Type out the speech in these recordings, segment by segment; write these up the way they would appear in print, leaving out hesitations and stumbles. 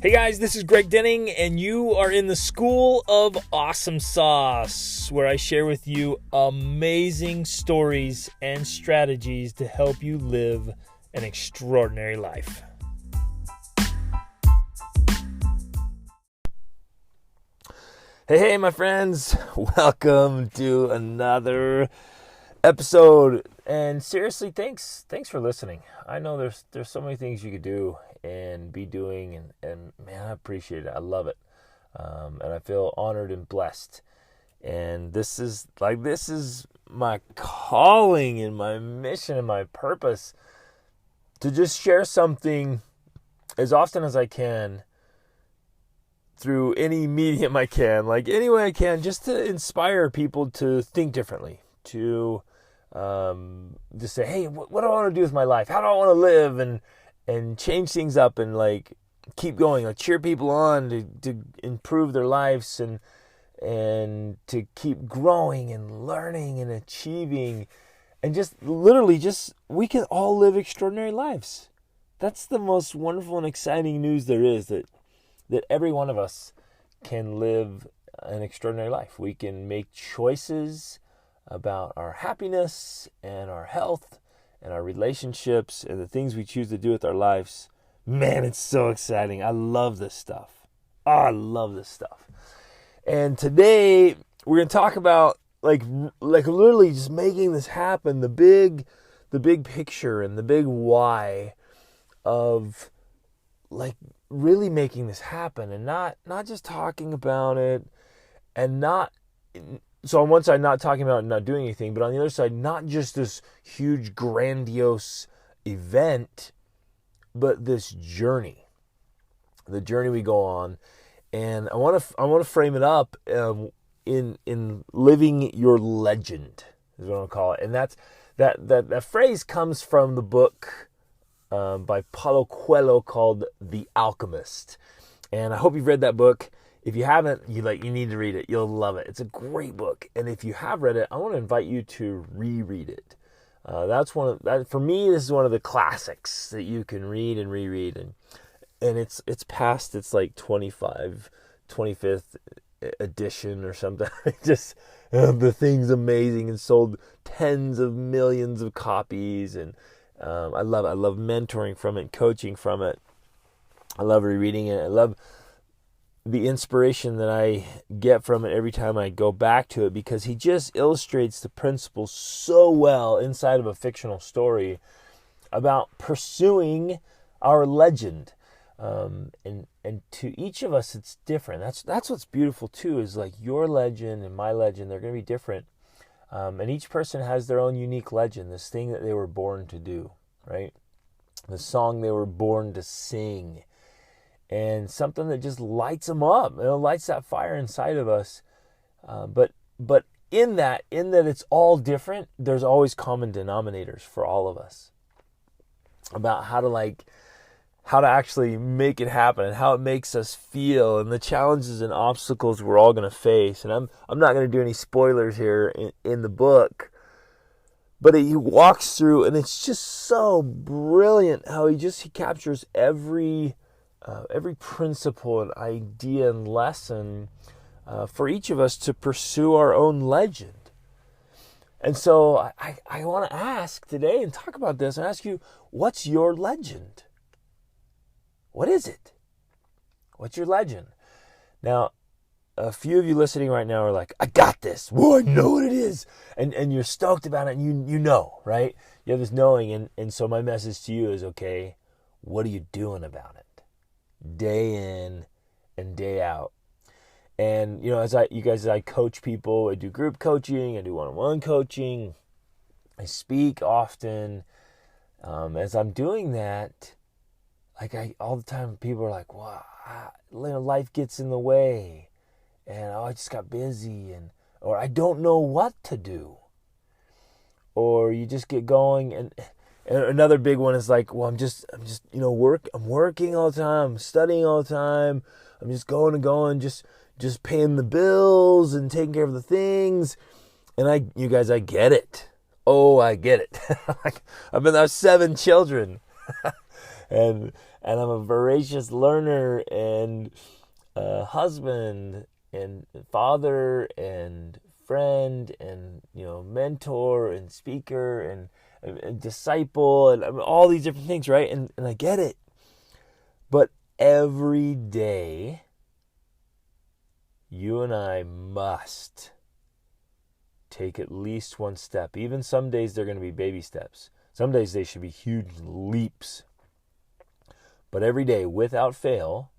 Hey guys, this is Greg Denning, and you are in the School of Awesome Sauce, where I share with you amazing stories and strategies to help you live an extraordinary life. Hey, my friends, welcome to another episode. And seriously, thanks for listening. I know there's so many things you could do and be doing, and man, I appreciate it. I love it, and I feel honored and blessed. And this is my calling and my mission and my purpose, to just share something as often as I can through any medium I can, like any way I can, just to inspire people to think differently, to just say, hey, what do I want to do with my life? How do I want to live? And change things up and like keep going, like cheer people on to improve their lives and to keep growing and learning and achieving, and just literally we can all live extraordinary lives. That's the most wonderful and exciting news there is, that every one of us can live an extraordinary life. We can make choices about our happiness and our health and our relationships and the things we choose to do with our lives. Man, it's so exciting. I love this stuff. Oh, I love this stuff. And today we're going to talk about like literally just making this happen, the big picture and the big why of like really making this happen, and not just talking about it, and not, so on one side, not talking about it and not doing anything, but on the other side, not just this huge, grandiose event, but this journey, the journey we go on. And I want to frame it up in living your legend, is what I'll call it. And that phrase comes from the book by Paulo Coelho called The Alchemist. And I hope you've read that book. If you haven't, you need to read it. You'll love it. It's a great book. And if you have read it, I want to invite you to reread it. For me, this is one of the classics that you can read and reread. And it's past its like 25th edition or something. Just the thing's amazing and sold tens of millions of copies. And I love it. I love mentoring from it, coaching from it. I love rereading it. I love the inspiration that I get from it every time I go back to it, because he just illustrates the principles so well inside of a fictional story about pursuing our legend. And to each of us, it's different. That's what's beautiful too, is like your legend and my legend, they're going to be different. And each person has their own unique legend, this thing that they were born to do, right? The song they were born to sing. And something that just lights them up, lights that fire inside of us. But in that it's all different, there's always common denominators for all of us about how to actually make it happen and how it makes us feel and the challenges and obstacles we're all going to face. And I'm not going to do any spoilers here in the book, but he walks through, and it's just so brilliant how he captures every principle and idea and lesson for each of us to pursue our own legend. And so I want to ask today and talk about this and ask you, what's your legend? What is it? What's your legend? Now, a few of you listening right now are like, I got this. Whoa, I know what it is. And you're stoked about it, and you know, right? You have this knowing. And so my message to you is, okay, what are you doing about it? Day in and day out. And as I coach people, I do group coaching, I do one-on-one coaching, I speak often. As I'm doing that, all the time, people are like, wow, life gets in the way, and I just got busy, or I don't know what to do, or you just get going. And another big one is like, well, I'm working all the time, I'm studying all the time, I'm just going, just paying the bills and taking care of the things. And I get it. Oh, I get it. I have 7 children. and I'm a voracious learner and husband and father and friend and mentor and speaker and disciple and I mean, all these different things, right? And I get it, but every day you and I must take at least one step. Even some days they're going to be baby steps. Some days they should be huge leaps. But every day, without fail,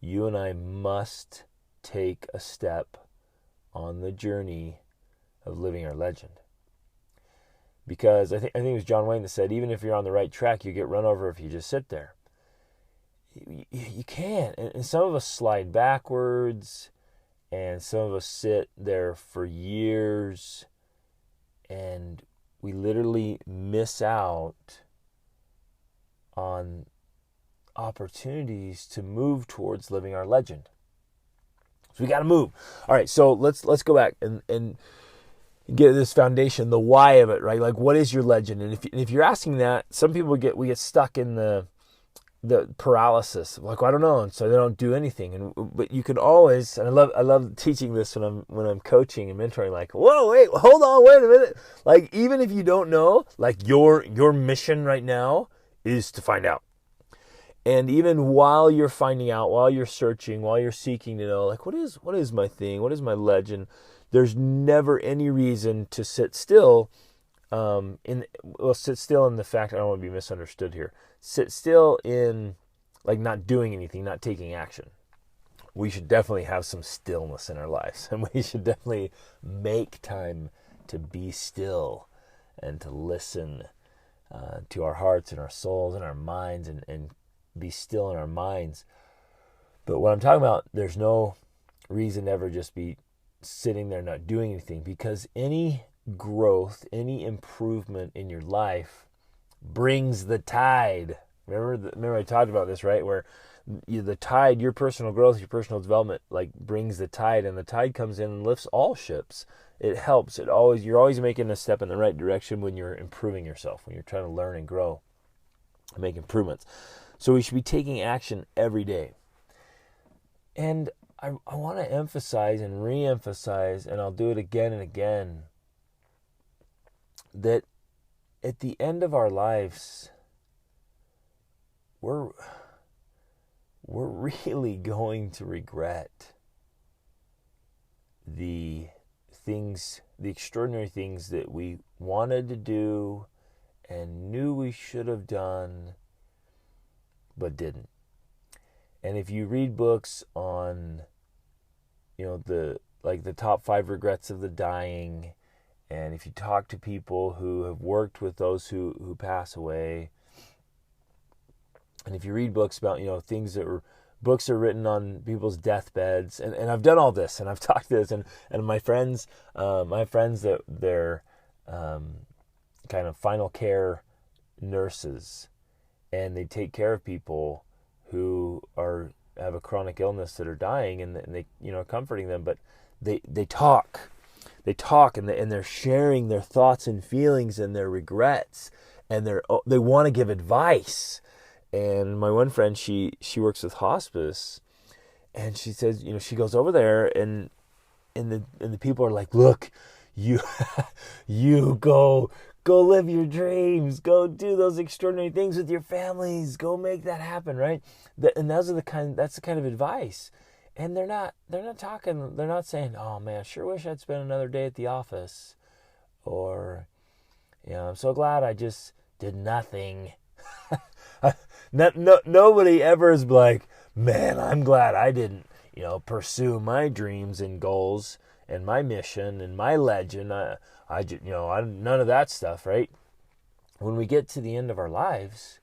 you and I must take a step on the journey of living our legend. Because I think it was John Wayne that said, even if you're on the right track, you get run over if you just sit there. You can't. And some of us slide backwards, and some of us sit there for years, and we literally miss out on opportunities to move towards living our legend. So we got to move. All right, so let's go back and get this foundation, the why of it, right? Like, what is your legend? And if you're asking that, some people we get stuck in the paralysis, like, well, I don't know, and so they don't do anything. But you can always, and I love teaching this when I'm coaching and mentoring. Like, whoa, wait, hold on, wait a minute. Like, even if you don't know, like your mission right now is to find out. And even while you're finding out, while you're searching, while you're seeking to know, like, what is my thing? What is my legend? There's never any reason to sit still. Sit still in the fact, I don't want to be misunderstood here. Sit still in, like, not doing anything, not taking action. We should definitely have some stillness in our lives, and we should definitely make time to be still and to listen to our hearts and our souls and our minds and be still in our minds. But what I'm talking about, there's no reason to ever just be sitting there not doing anything, because any growth, any improvement in your life brings the tide. Remember I talked about this, right? Where the tide, your personal growth, your personal development, like, brings the tide, and the tide comes in and lifts all ships. It helps. You're always making a step in the right direction when you're improving yourself, when you're trying to learn and grow and make improvements. So we should be taking action every day. And I want to emphasize and re-emphasize, and I'll do it again and again, that at the end of our lives, we're really going to regret the extraordinary things that we wanted to do and knew we should have done, but didn't. And if you read books on, the top 5 regrets of the dying, and if you talk to people who have worked with those who pass away, and if you read books about, books are written on people's deathbeds, and I've done all this, and I've talked this, and my friends that they're kind of final care nurses, and they take care of people who have a chronic illness that are dying, and they comforting them, but they talk and they're sharing their thoughts and feelings and their regrets, and they want to give advice. And my one friend, she works with hospice, and she says, she goes over there, and the people are like, look, you go live your dreams, go do those extraordinary things with your families, go make that happen, right? And that's the kind of advice. And they're not saying, oh man, I sure wish I'd spend another day at the office, or I'm so glad I just did nothing. Nobody ever is like, man, I'm glad I didn't pursue my dreams and goals and my mission and my legend. I none of that stuff, right? When we get to the end of our lives,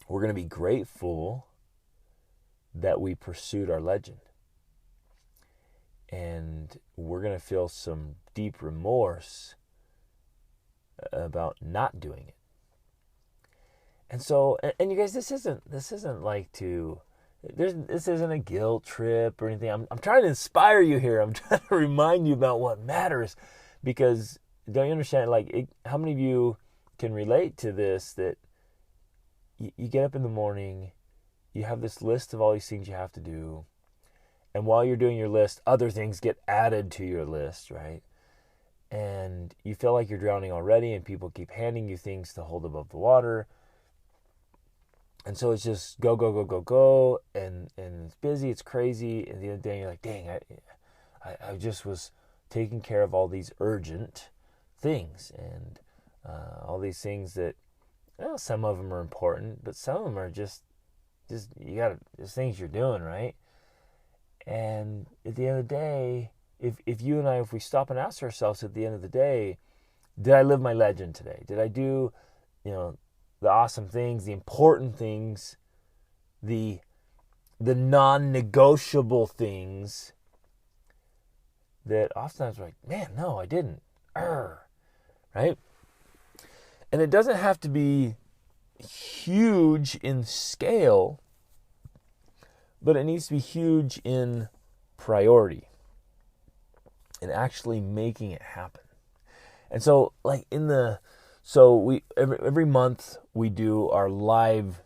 we're going to be grateful that we pursued our legend. And we're going to feel some deep remorse about not doing it. And so, and you guys, this isn't like this isn't a guilt trip or anything. I'm trying to inspire you here. I'm trying to remind you about what matters, because don't you understand? Like, how many of you can relate to this? That you get up in the morning, you have this list of all these things you have to do. And while you're doing your list, other things get added to your list, right? And you feel like you're drowning already, and people keep handing you things to hold above the water. And so it's just go, go, go, go, go. And it's busy, it's crazy. And the other day you're like, dang, I just was taking care of all these urgent things. And all these things that, well, some of them are important, but some of them are just there's things you're doing, right? And at the end of the day, if you and I, if we stop and ask ourselves at the end of the day, did I live my legend today? Did I do, the awesome things, the important things, the non-negotiable things that oftentimes we're like, man, no, I didn't. Right? And it doesn't have to be huge in scale, but it needs to be huge in priority and actually making it happen. And so, like we every month we do our live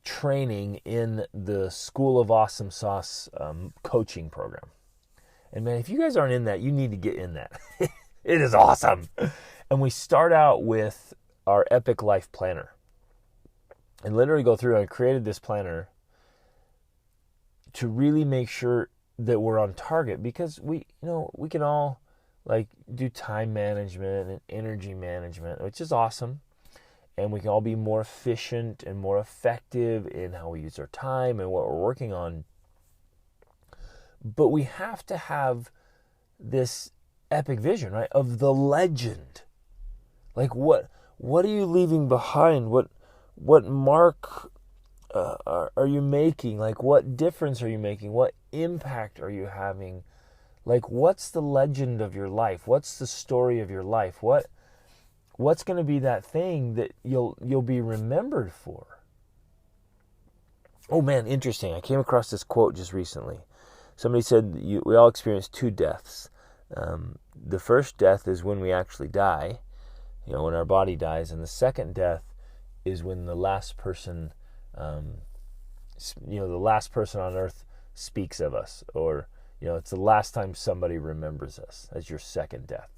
training in the School of Awesome Sauce coaching program. And man, if you guys aren't in that, you need to get in that. It is awesome. And we start out with our Epic Life Planner. And literally go through, I created this planner to really make sure that we're on target, because we can all like do time management and energy management, which is awesome. And we can all be more efficient and more effective in how we use our time and what we're working on. But we have to have this epic vision, right? Of the legend. Like what are you leaving behind? What mark are you making? Like, what difference are you making? What impact are you having? Like, what's the legend of your life? What's the story of your life? What's going to be that thing that you'll be remembered for? Oh man, interesting. I came across this quote just recently. Somebody said we all experience two deaths. The first death is when we actually die, when our body dies, and the second death is when the last person, the last person on earth speaks of us, or it's the last time somebody remembers us. That's your second death.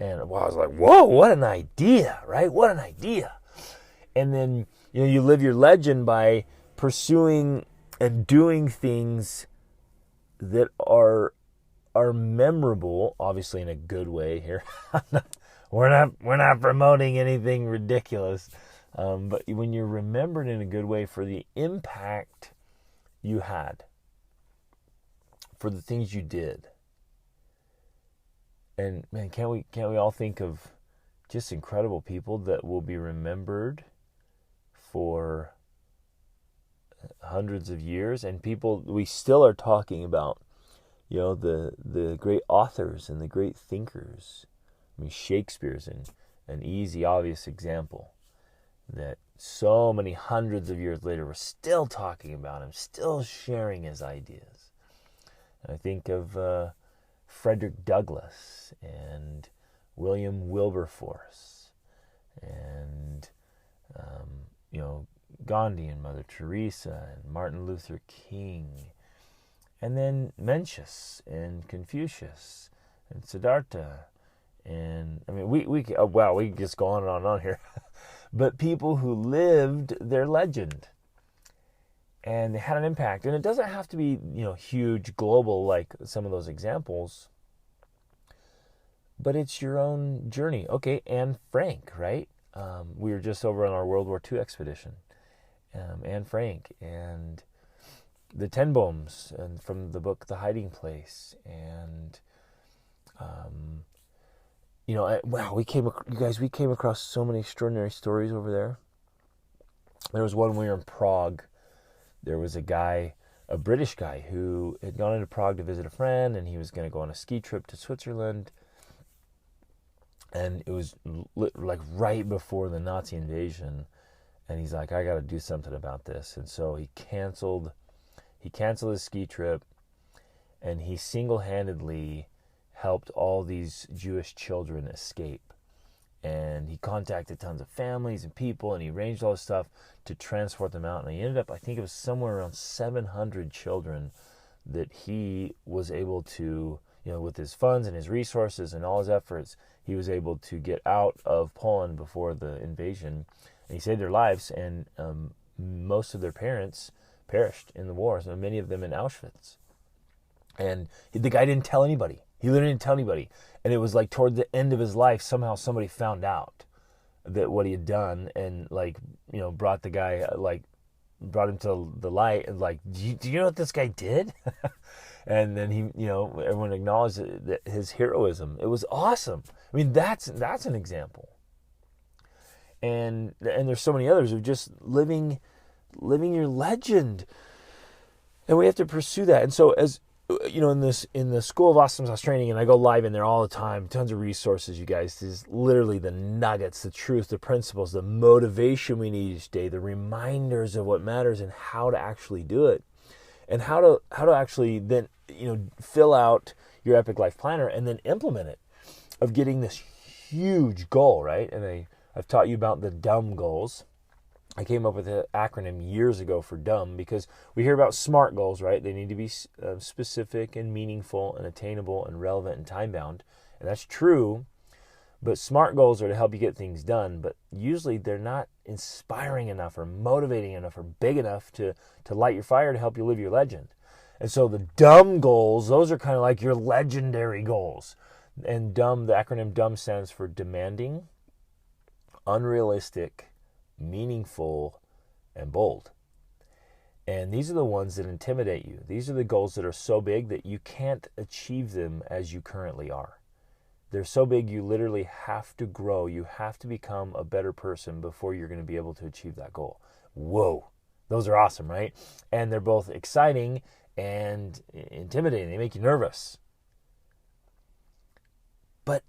And I was like, whoa, what an idea, right? What an idea. And then you live your legend by pursuing and doing things that are memorable, obviously in a good way here. We're not promoting anything ridiculous. But when you're remembered in a good way for the impact you had, for the things you did, and man, can't we all think of just incredible people that will be remembered for hundreds of years, and people we still are talking about, the great authors and the great thinkers. I mean, Shakespeare's an easy, obvious example that so many hundreds of years later we're still talking about him, still sharing his ideas. And I think of Frederick Douglass and William Wilberforce and Gandhi and Mother Teresa and Martin Luther King, and then Mencius and Confucius and Siddhartha, and I mean we can just go on and on here. But people who lived their legend and they had an impact. And it doesn't have to be, huge, global like some of those examples, but it's your own journey. Okay, Anne Frank, right? We were just over on our World War II expedition. Anne Frank and the Tenboms, and from the book The Hiding Place, and we came across so many extraordinary stories over there. There was one when we were in Prague. There was a British guy who had gone into Prague to visit a friend, and he was going to go on a ski trip to Switzerland. And it was like right before the Nazi invasion, and he's like, I got to do something about this. And so he canceled his ski trip, and he single-handedly helped all these Jewish children escape. And he contacted tons of families and people, and he arranged all this stuff to transport them out. And he ended up, I think it was somewhere around 700 children that he was able to, with his funds and his resources and all his efforts, he was able to get out of Poland before the invasion. And he saved their lives, and most of their parents perished in the war, so many of them in Auschwitz. And the guy didn't tell anybody. He literally didn't tell anybody. And it was like toward the end of his life, somehow somebody found out that what he had done, and brought the guy, brought him to the light, and do you know what this guy did? And then he, everyone acknowledged that his heroism. It was awesome. I mean, that's an example. And there's so many others of just living your legend. And we have to pursue that. And so as in the School of Awesome Sauce Training, and I go live in there all the time, tons of resources, you guys. This is literally the nuggets, the truth, the principles, the motivation we need each day, the reminders of what matters and how to actually do it, and how to actually then fill out your Epic Life Planner and then implement it, of getting this huge goal, right? And I've taught you about the DUMB goals. I came up with an acronym years ago for DUMB because we hear about SMART goals, right? They need to be specific and meaningful and attainable and relevant and time-bound. And that's true, but SMART goals are to help you get things done, but usually they're not inspiring enough or motivating enough or big enough to light your fire to help you live your legend. And so the DUMB goals, those are kind of like your legendary goals. And DUMB, the acronym DUMB stands for demanding, unrealistic, meaningful, and bold. And these are the ones that intimidate you. These are the goals that are so big that you can't achieve them as you currently are. They're so big you literally have to grow. You have to become a better person before you're going to be able to achieve that goal. Whoa, those are awesome, right? And they're both exciting and intimidating. They make you nervous. But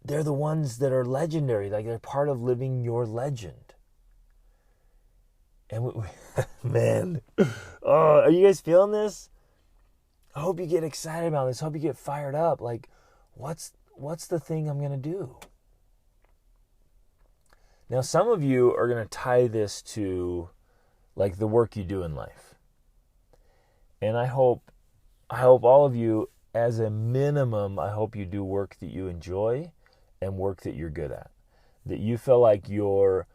they're the ones that are legendary. Like, they're part of living your legend. And man, are you guys feeling this? I hope you get excited about this. I hope you get fired up. Like, what's the thing I'm going to do? Now, some of you are going to tie this to like the work you do in life. And I hope all of you, as a minimum, I hope you do work that you enjoy and work that you're good at. That you feel like you're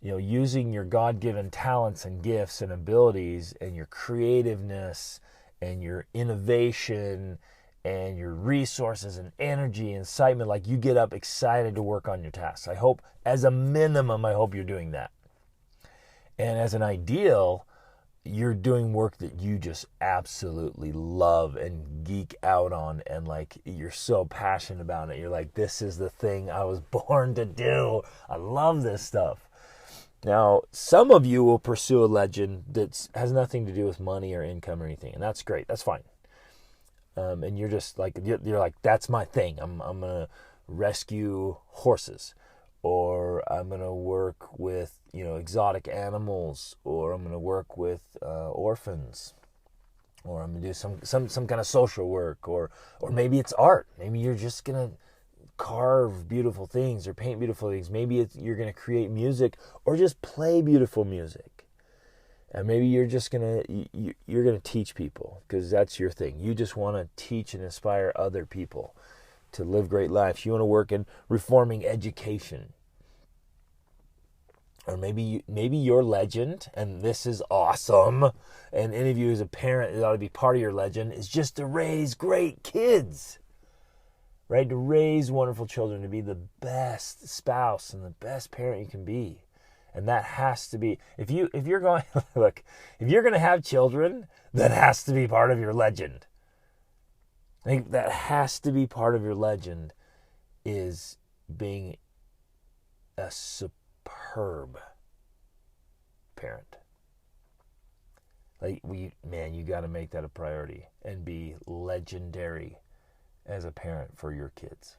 using your God-given talents and gifts and abilities and your creativeness and your innovation and your resources and energy and excitement, like you get up excited to work on your tasks. I hope, as a minimum, I hope you're doing that. And as an ideal, you're doing work that you just absolutely love and geek out on, and like you're so passionate about it. You're like, this is the thing I was born to do. I love this stuff. Now, some of you will pursue a legend that has nothing to do with money or income or anything, and that's great. That's fine. And you're just like, you're like, that's my thing. I'm gonna rescue horses, or I'm gonna work with exotic animals, or I'm gonna work with orphans, or I'm gonna do some kind of social work, or maybe it's art. Maybe you're just gonna carve beautiful things or paint beautiful things. Maybe you're going to create music or just play beautiful music. And maybe you're just going to teach people, because that's your thing. You just want to teach and inspire other people to live great lives. You want to work in reforming education. Or maybe your legend, and this is awesome, and any of you as a parent, it ought to be part of your legend, is just to raise great kids. Right? To raise wonderful children, to be the best spouse and the best parent you can be. And that has to be, if you're going, look, if you're going to have children, that has to be part of your legend. I think that has to be part of your legend, is being a superb parent. Like, you got to make that a priority and be legendary as a parent for your kids.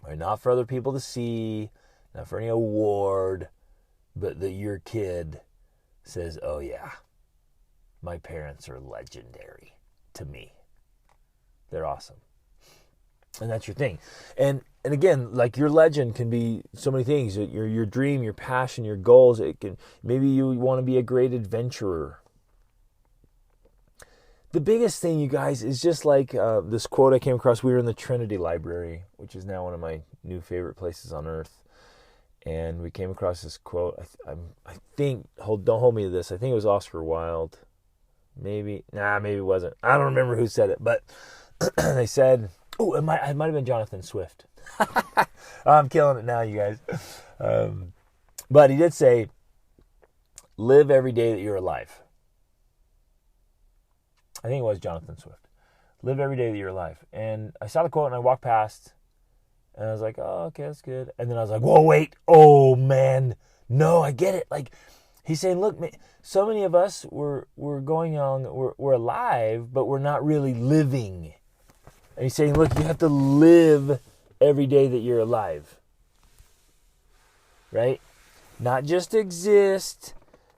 Right? Not for other people to see, not for any award, but that your kid says, oh yeah, my parents are legendary to me. They're awesome. And that's your thing. And And again, like your legend can be so many things. Your dream, your passion, your goals. Maybe you want to be a great adventurer. The biggest thing, you guys, is just like this quote I came across. We were in the Trinity Library, which is now one of my new favorite places on earth. And we came across this quote. I think, don't hold me to this. I think it was Oscar Wilde. Maybe it wasn't. I don't remember who said it, but they said, it might have been Jonathan Swift. I'm killing it now, you guys. But he did say, live every day that you're alive. I think it was Jonathan Swift. Live every day that you're alive. And I saw the quote and I walked past and I was like, oh, okay, that's good. And then I was like, whoa, wait. Oh, man. No, I get it. Like, he's saying, look, so many of us, we're going on, we're alive, but we're not really living. And he's saying, look, you have to live every day that you're alive. Right? Not just exist,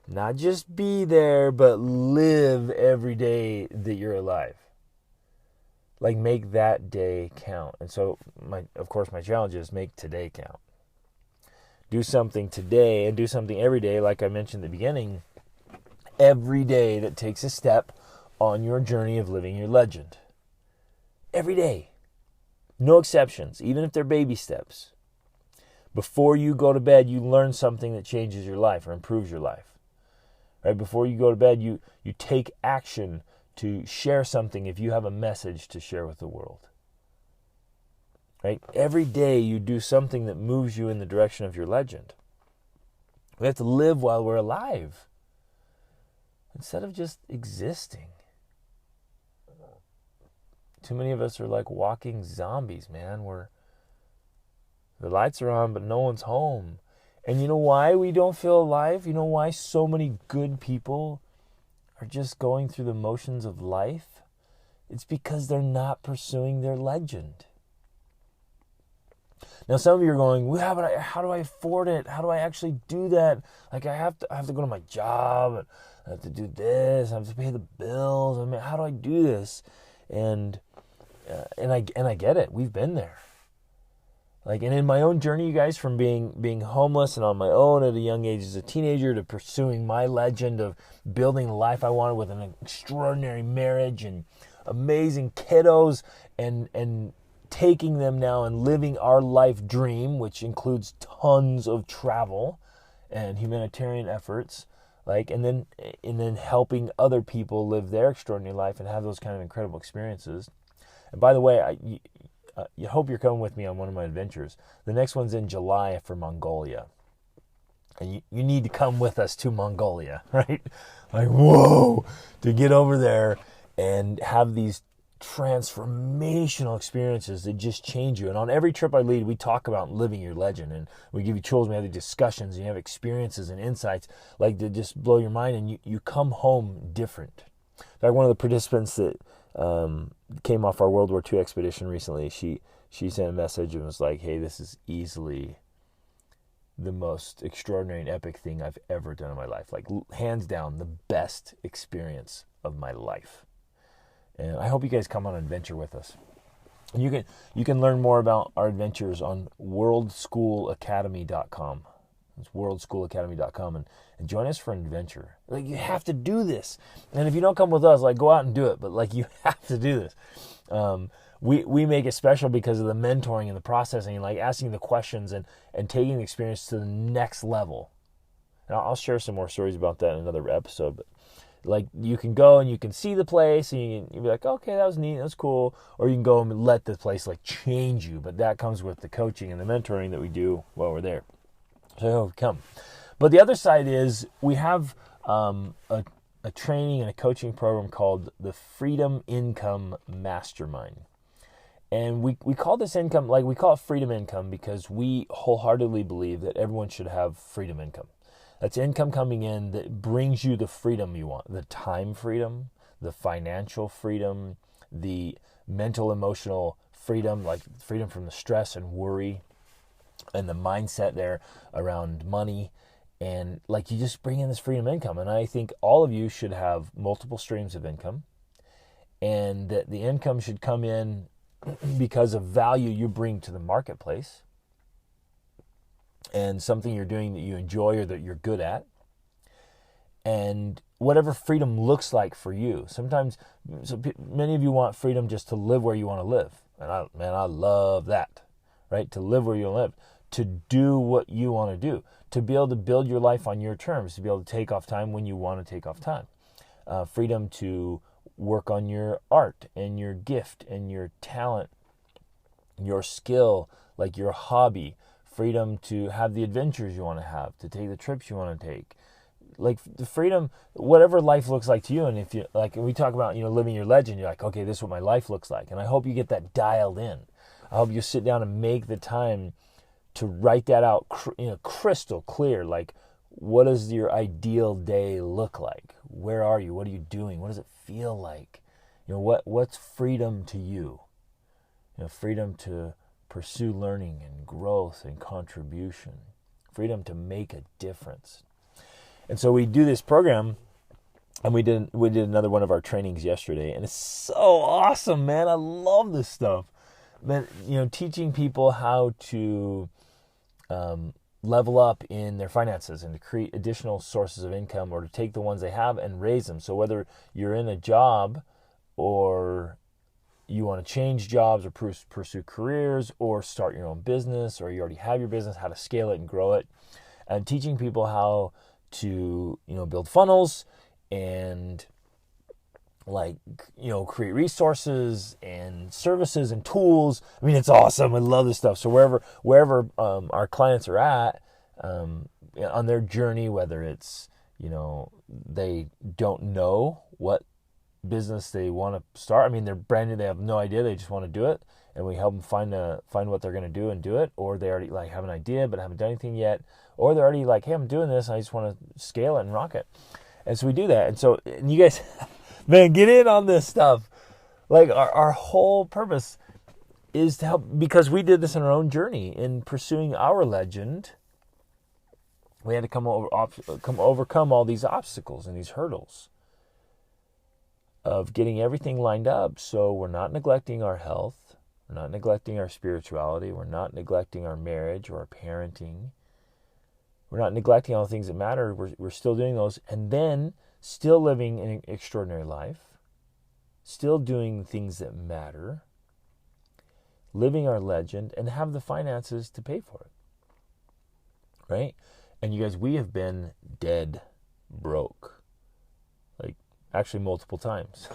not just be there, but live every day that you're alive. Like, make that day count. And so, of course, my challenge is make today count. Do something today and do something every day, like I mentioned at the beginning, every day that takes a step on your journey of living your legend. Every day. No exceptions, even if they're baby steps. Before you go to bed, you learn something that changes your life or improves your life. Right? Before you go to bed, you take action to share something if you have a message to share with the world. Right? Every day you do something that moves you in the direction of your legend. We have to live while we're alive instead of just existing. Too many of us are like walking zombies, man. The lights are on, but no one's home. And you know why we don't feel alive? You know why so many good people are just going through the motions of life? It's because they're not pursuing their legend. Now, some of you are going, well, but how do I afford it? How do I actually do that? Like, I have to go to my job, and I have to do this, I have to pay the bills. I mean, how do I do this? And I get it. We've been there. Like, and in my own journey, you guys, from being homeless and on my own at a young age as a teenager to pursuing my legend of building the life I wanted with an extraordinary marriage and amazing kiddos and taking them now and living our life dream, which includes tons of travel and humanitarian efforts, like, and then helping other people live their extraordinary life and have those kind of incredible experiences. And by the way, I hope you're coming with me on one of my adventures. The next one's in July for Mongolia. And you need to come with us to Mongolia, right? Like, whoa, to get over there and have these transformational experiences that just change you. And on every trip I lead, we talk about living your legend, and we give you tools, we have the discussions, and you have experiences and insights like to just blow your mind, and you come home different. In fact, one of the participants that came off our World War II expedition recently, she sent a message and was like, hey, this is easily the most extraordinary and epic thing I've ever done in my life. Like, hands down, the best experience of my life. And I hope you guys come on an adventure with us. And you can learn more about our adventures on worldschoolacademy.com. It's worldschoolacademy.com and join us for an adventure. Like, you have to do this. And if you don't come with us, like, go out and do it. But like, you have to do this. We make it special because of the mentoring and the processing and like asking the questions and taking the experience to the next level. And I'll share some more stories about that in another episode. But like, you can go and you can see the place and you'll be like, okay, that was neat, that was cool. Or you can go and let the place like change you. But that comes with the coaching and the mentoring that we do while we're there. So come. But the other side is we have a training and a coaching program called the Freedom Income Mastermind. And we call this income, like, we call it freedom income because we wholeheartedly believe that everyone should have freedom income. That's income coming in that brings you the freedom you want, the time freedom, the financial freedom, the mental, emotional freedom, like freedom from the stress and worry and the mindset there around money. And like, you just bring in this freedom income. And I think all of you should have multiple streams of income, and that the income should come in because of value you bring to the marketplace and something you're doing that you enjoy or that you're good at, and whatever freedom looks like for you. Sometimes, many of you want freedom just to live where you want to live. And I love that, right? To live where you live, to do what you want to do, to be able to build your life on your terms, to be able to take off time when you want to take off time. Freedom to work on your art and your gift and your talent, your skill, like your hobby. Freedom to have the adventures you want to have, to take the trips you want to take. Like the freedom, whatever life looks like to you. And if you, like we talk about, living your legend, you're like, okay, this is what my life looks like. And I hope you get that dialed in. I hope you sit down and make the time to write that out, crystal clear. Like, what does your ideal day look like? Where are you? What are you doing? What does it feel like? What's freedom to you? Freedom to pursue learning and growth and contribution. Freedom to make a difference. And so we do this program, and we did another one of our trainings yesterday, and it's so awesome, man. I love this stuff. Man, teaching people how to level up in their finances and to create additional sources of income, or to take the ones they have and raise them. So whether you're in a job, or you want to change jobs, or pursue careers, or start your own business, or you already have your business, how to scale it and grow it, and teaching people how to build funnels and create resources and services and tools. I mean, it's awesome. I love this stuff. So wherever our clients are at on their journey, whether it's they don't know what business they want to start. I mean, they're brand new, they have no idea, they just want to do it, and we help them find what they're going to do and do it. Or they already have an idea but haven't done anything yet, or they're already like, hey, I'm doing this, I just want to scale it and rock it. And so we do that. And you guys, man, get in on this stuff. Like our whole purpose is to help, because we did this in our own journey in pursuing our legend. We had to overcome all these obstacles and these hurdles of getting everything lined up, so we're not neglecting our health, we're not neglecting our spirituality, we're not neglecting our marriage or our parenting, we're not neglecting all the things that matter. We're still doing those, and then still living an extraordinary life, still doing the things that matter, living our legend, and have the finances to pay for it, right? And you guys, we have been dead broke. Actually, multiple times.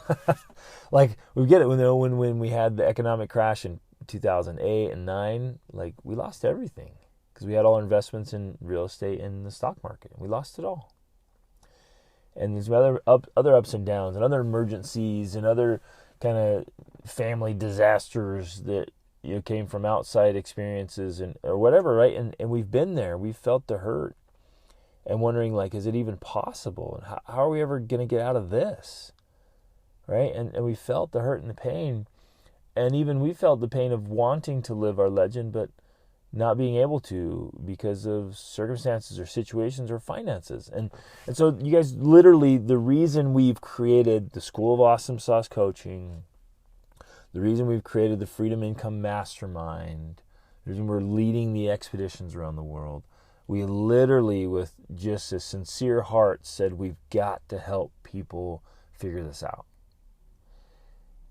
We get it when we had the economic crash in 2008 and 9. We lost everything because we had all our investments in real estate and the stock market. We lost it all. And there's other ups and downs and other emergencies and other kind of family disasters that came from outside experiences or whatever, right? And we've been there. We've felt the hurt. And wondering, is it even possible? And how are we ever going to get out of this? Right? And we felt the hurt and the pain. And even we felt the pain of wanting to live our legend, but not being able to because of circumstances or situations or finances. And so you guys, literally, the reason we've created the School of Awesome Sauce Coaching, the reason we've created the Freedom Income Mastermind, the reason we're leading the expeditions around the world, we literally, with just a sincere heart, said we've got to help people figure this out.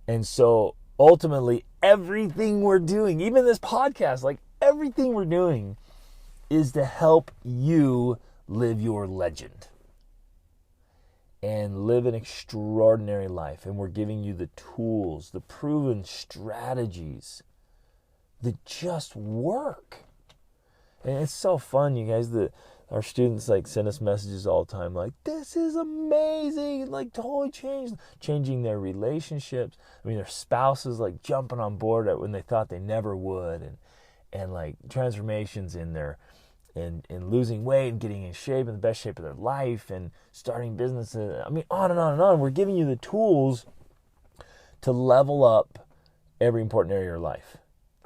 And so ultimately, everything we're doing, even this podcast, everything we're doing is to help you live your legend and live an extraordinary life. And we're giving you the tools, the proven strategies that just work. And it's so fun, you guys, that our students send us messages all the time this is amazing, totally changing their relationships. I mean, their spouses jumping on board when they thought they never would, and transformations in their in losing weight and getting in shape, in the best shape of their life, and starting businesses. I mean, on and on and on. We're giving you the tools to level up every important area of your life.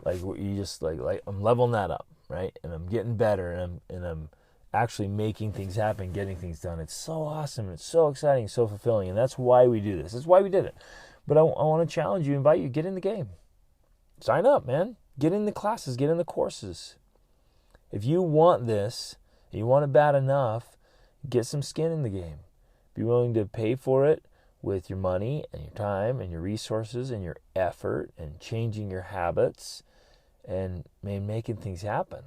You just I'm leveling that up. Right? And I'm getting better, and I'm actually making things happen, getting things done. It's so awesome. It's so exciting, so fulfilling. And that's why we do this. That's why we did it. But I want to challenge you, invite you, get in the game. sign up, man. Get in the classes, get in the courses. If you want this, you want it bad enough, get some skin in the game. Be willing to pay for it with your money and your time and your resources and your effort and changing your habits and making things happen.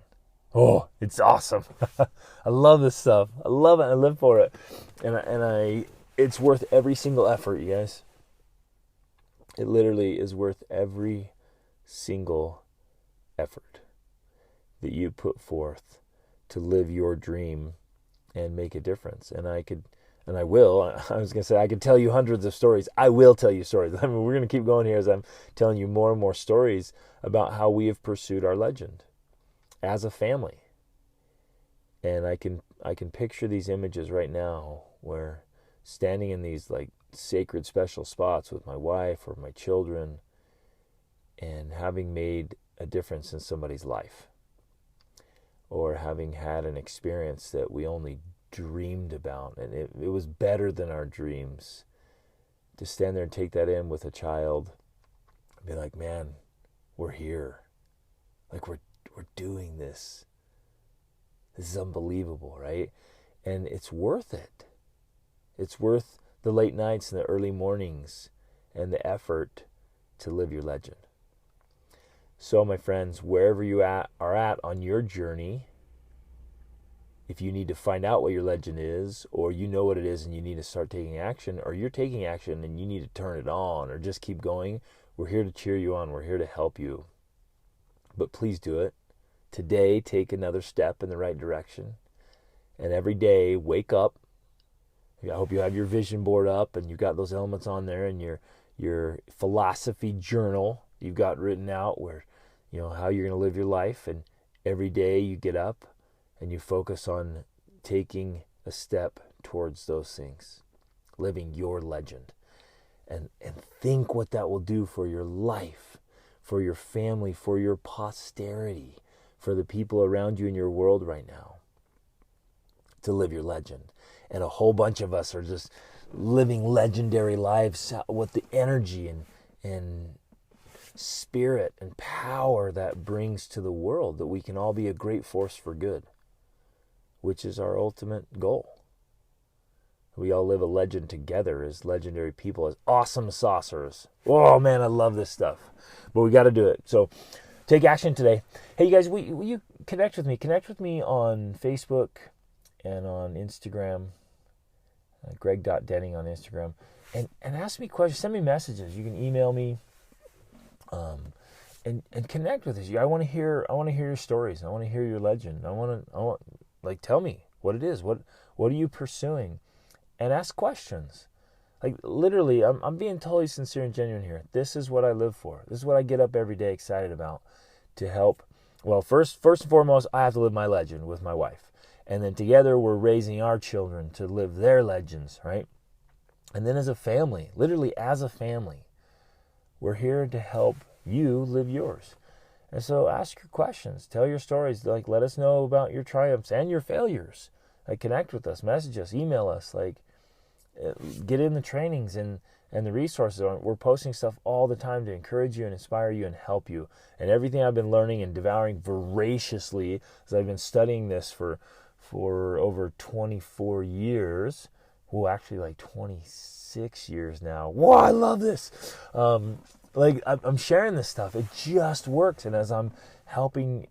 Oh, it's awesome. I love this stuff. I love it. I live for it. And it's worth every single effort, you guys. It literally is worth every single effort that you put forth to live your dream and make a difference. And I was going to say, I could tell you hundreds of stories. I will tell you stories. I mean, we're going to keep going here as I'm telling you more and more stories about how we have pursued our legend as a family. And I can picture these images right now where standing in these like sacred special spots with my wife or my children and having made a difference in somebody's life, or having had an experience that we only dreamed about and it was better than our dreams, to stand there and take that in with a child and be like, man, we're here, like we're doing this. This is unbelievable, right? And it's worth it. It's worth the late nights and the early mornings and the effort to live your legend. So, my friends, wherever you are at on your journey, if you need to find out what your legend is, or you know what it is and you need to start taking action, or you're taking action and you need to turn it on or just keep going, we're here to cheer you on. We're here to help you. But please do it. Today, take another step in the right direction. And every day, wake up. I hope you have your vision board up and you've got those elements on there, and your philosophy journal you've got written out where, how you're going to live your life. And every day you get up and you focus on taking a step towards those things, living your legend. And think what that will do for your life, for your family, for your posterity, for the people around you in your world right now, to live your legend. And a whole bunch of us are just living legendary lives with the energy and spirit and power that brings to the world, that we can all be a great force for good, which is our ultimate goal. We all live a legend together as legendary people, as awesome saucers. Oh man, I love this stuff. But we got to do it. So take action today. Hey, you guys, will you connect with me? Connect with me on Facebook and on Instagram, Greg.Denning on Instagram, and ask me questions. Send me messages. You can email me, and connect with us. I want to hear your stories. I want to hear your legend. I want tell me what it is. What are you pursuing? And ask questions. Like literally, I'm being totally sincere and genuine here. This is what I live for. This is what I get up every day excited about, to help. Well, first and foremost, I have to live my legend with my wife. And then together we're raising our children to live their legends, right? And then as a family, literally as a family, we're here to help you live yours. And so ask your questions, tell your stories, like let us know about your triumphs and your failures. Like connect with us, message us, email us, like get in the trainings and the resources. We're posting stuff all the time to encourage you and inspire you and help you. And everything I've been learning and devouring voraciously, as I've been studying this for over 24 years. Well, actually like 26 years now. Whoa, I love this. I'm sharing this stuff. It just works. And as I'm helping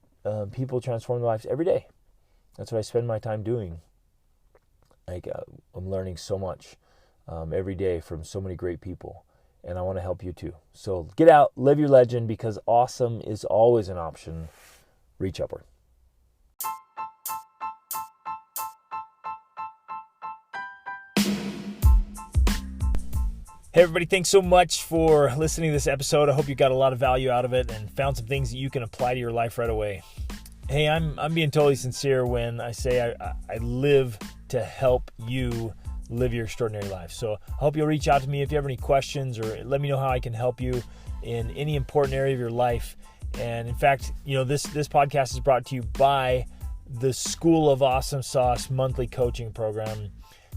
people transform their lives every day, that's what I spend my time doing. I'm learning so much every day from so many great people, and I want to help you too. So get out, live your legend, because awesome is always an option. Reach upward. Hey everybody, thanks so much for listening to this episode. I hope you got a lot of value out of it and found some things that you can apply to your life right away. Hey, I'm being totally sincere when I say I live to help you live your extraordinary life. So I hope you'll reach out to me if you have any questions, or let me know how I can help you in any important area of your life. And in fact, this podcast is brought to you by the School of Awesome Sauce monthly coaching program.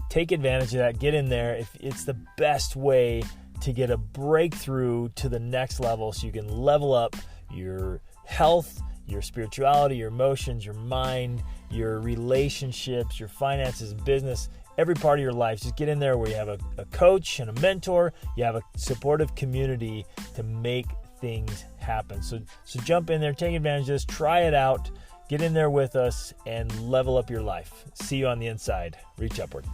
Take advantage of that. Get in there. It's the best way to get a breakthrough to the next level, so you can level up your health, your spirituality, your emotions, your mind, your relationships, your finances, business, every part of your life. Just get in there where you have a coach and a mentor, you have a supportive community to make things happen. So jump in there, take advantage of this, try it out, get in there with us, and level up your life. See you on the inside. Reach upward.